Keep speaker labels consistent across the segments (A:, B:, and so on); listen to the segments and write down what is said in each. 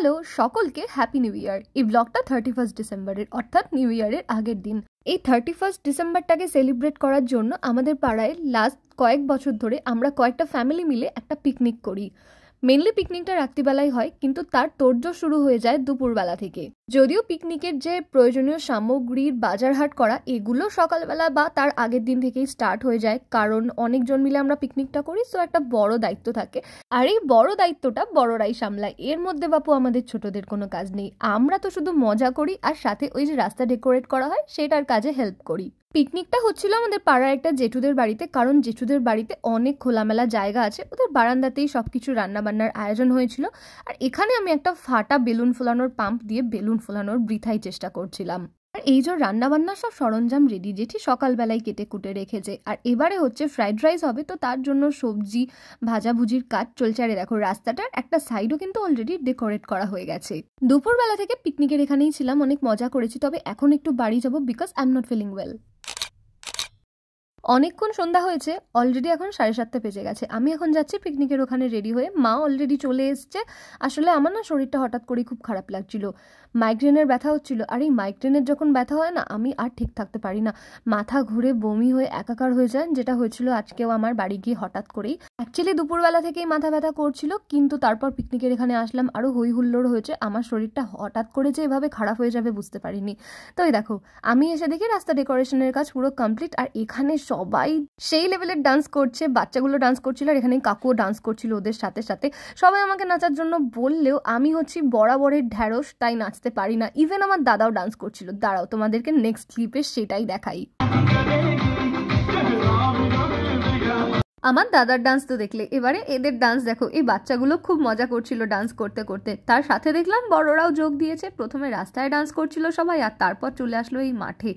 A: Hello সকলকে happy new year. এই ব্লগটা 31 ডিসেম্বরের অর্থাৎ নিউ ইয়ারের আগের দিন। এই 31 ডিসেম্বরটাকে সেলিব্রেট করার জন্য আমাদের পাড়ায় লাস্ট কয়েক বছর ধরে আমরা কয়েকটা ফ্যামিলি মিলে একটা পিকনিক করি। মেনলি পিকনিকটা রাত্রিবেলায় হয়, কিন্তু তার তোড়জোড় শুরু হয়ে যায় দুপুরবেলা থেকে। যদিও পিকনিকের যে প্রয়োজনীয় সামগ্রীর বাজারহাট করা এগুলো সকালবেলা বা তার আগের দিন থেকেই স্টার্ট হয়ে যায়, কারণ অনেকজন মিলে আমরা পিকনিকটা করি, সো একটা বড় দায়িত্ব থাকে। আর এই বড় দায়িত্বটা বড়রাই সামলায়, এর মধ্যে বাপু আমাদের ছোটদের কোনো কাজ নেই। আমরা তো শুধু মজা করি আর সাথে ওই যে রাস্তা ডেকোরেট করা হয় সেটার কাজে হেল্প করি। পিকনিকটা হচ্ছিল আমাদের পাড়ার একটা জেঠুদের বাড়িতে, কারণ জেঠুদের বাড়িতে অনেক খোলামেলা জায়গা আছে, ওদের বারান্দাতেই সবকিছু রান্নাবান্নার আয়োজন হয়েছিল। আর এখানে আমি একটা ফাটা বেলুন ফোলানোর পাম্প দিয়ে বেলুন ফোলানোর বৃথাই চেষ্টা করছিলাম। আর এই যে রান্নাবান্নার সব সরঞ্জাম রেডি, জেঠি সকালবেলায় কেটে কুটে রেখেছে। আর এবারে হচ্ছে ফ্রাইড রাইস হবে, তো তার জন্য সবজি ভাজাভুজির কাজ চলছে। আর দেখো রাস্তাটার একটা সাইডও কিন্তু অলরেডি ডেকোরেট করা হয়ে গেছে। দুপুরবেলা থেকে পিকনিকের এখানেই ছিলাম, অনেক মজা করেছি, তবে এখন একটু বাড়ি যাবো because I am not feeling well. অনেকক্ষণ সন্ধ্যা হয়েছে, অলরেডি এখন 7:30 বেজে গেছে। আমি এখন যাচ্ছি পিকনিকের ওখানে রেডি হয়ে। মা অলরেডি চলে এসছে। আসলে আমার না শরীরটা হঠাৎ করে খুব খারাপ লাগছিল, মাইগ্রেনের ব্যথা হচ্ছিল। আর এই মাইগ্রেনের যখন ব্যথা হয় না, আমি আর ঠিক থাকতে পারি না, মাথা ঘুরে বমি হয়ে একাকার হয়ে যায়, যেটা হয়েছিল আজকেও আমার বাড়ি গিয়ে হঠাৎ করেই। অ্যাকচুয়ালি দুপুরবেলা থেকেই মাথা ব্যথা করছিল, কিন্তু তারপর পিকনিকের এখানে আসলাম, আরও হই হুল্লোড় হয়েছে। আমার শরীরটা হঠাৎ করে যে এভাবে খারাপ হয়ে যাবে বুঝতে পারিনি। তো এই দেখো আমি এসে দেখি রাস্তা ডেকোরেশনের কাজ পুরো কমপ্লিট। আর এখানে সবাই সেই লেভেলের ডান্স করছে, বাচ্চাগুলো ডান্স করছিল, আর এখানে কাকুও ডান্স করছিল ওদের সাথে সাথে। সবাই আমাকে নাচার জন্য বললেও আমি হচ্ছি বরাবরের ঢ্যাঁড়স, তাই নাচতে পারি না। ইভেন আমার দাদাও ডান্স করছিল। দাঁড়াও তোমাদেরকে নেক্সট ক্লিপে সেটাই দেখাই। আমার দাদার ডান্স তো দেখলে, এবারে এদের ডান্স দেখো। এই বাচ্চাগুলো খুব মজা করছিল ডান্স করতে করতে, তার সাথে দেখলাম বড়রাও যোগ দিয়েছে। প্রথমে রাস্তায় ডান্স করছিল সবাই, আর তারপর চলে আসলো এই মাঠে।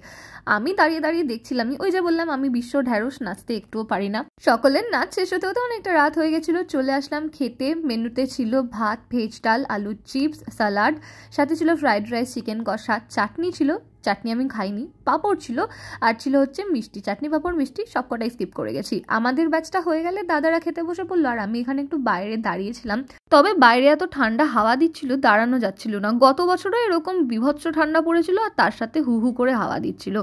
A: আমি দাঁড়িয়ে দাঁড়িয়ে দেখছিলাম। ওই যে বললাম আমি বিশ্ব ঢ্যাঁড়স, নাচতে একটুও পারি না। সকলের নাচ শেষ হতে হতে অনেকটা রাত হয়ে গেছিল। চলে আসলাম খেতে। মেনুতে ছিল ভাত, ভেজ ডাল, আলুর চিপস, সালাড, সাথে ছিল ফ্রাইড রাইস, চিকেন কষা, চাটনি ছিল, চাটনি আমি খাইনি, পাঁপড় ছিল, আর ছিল হচ্ছে মিষ্টি। চাটনি পাঁপড় মিষ্টি সবকটাই স্কিপ করে গেছি। আমাদের ব্যাচটা হয়ে গেলে দাদারা খেতে বসে পড়লো, আর আমি এখানে একটু বাইরে দাঁড়িয়েছিলাম। তবে বাইরে এত ঠান্ডা হাওয়া দিচ্ছিল, দাঁড়ানো যাচ্ছিল না। গত বছরও এরকম বিভৎস ঠান্ডা পড়েছিল, আর তার সাথে হু হু করে হাওয়া দিচ্ছিল।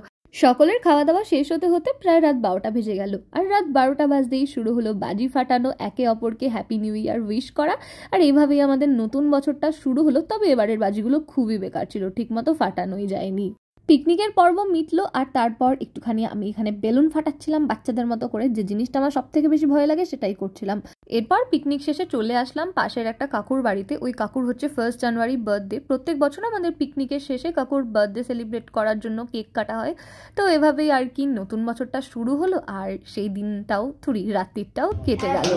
A: সকলের খাওয়া দাওয়া শেষ হতে হতে প্রায় রাত 12টা বেজে গেল। আর রাত 12টা বাজতেই শুরু হলো বাজি ফাটানো, একে অপরকে হ্যাপি নিউ ইয়ার উইশ করা। আর এইভাবেই আমাদের নতুন বছরটা শুরু হলো। তবে এবারের বাজিগুলো খুবই বেকার ছিল, ঠিকমতো ফাটানোই যায়নি। পিকনিকের পর্ব মিটলো, আর তারপর একটুখানি আমি এখানে বেলুন ফাটাচ্ছিলাম বাচ্চাদের মতো করে। যে জিনিসটা আমার সব থেকে বেশি ভয় লাগে সেটাই করছিলাম। এরপর পিকনিক শেষে চলে আসলাম পাশের একটা কাকুর বাড়িতে। ওই কাকুর হচ্ছে 1 জানুয়ারি বার্থডে। প্রত্যেক বছর আমাদের পিকনিকের শেষে কাকুর বার্থডে সেলিব্রেট করার জন্য কেক কাটা হয়। তো এভাবেই আর কি নতুন বছরটা শুরু হলো, আর সেই দিনটাও রাত্রিটাও কেটে গেল।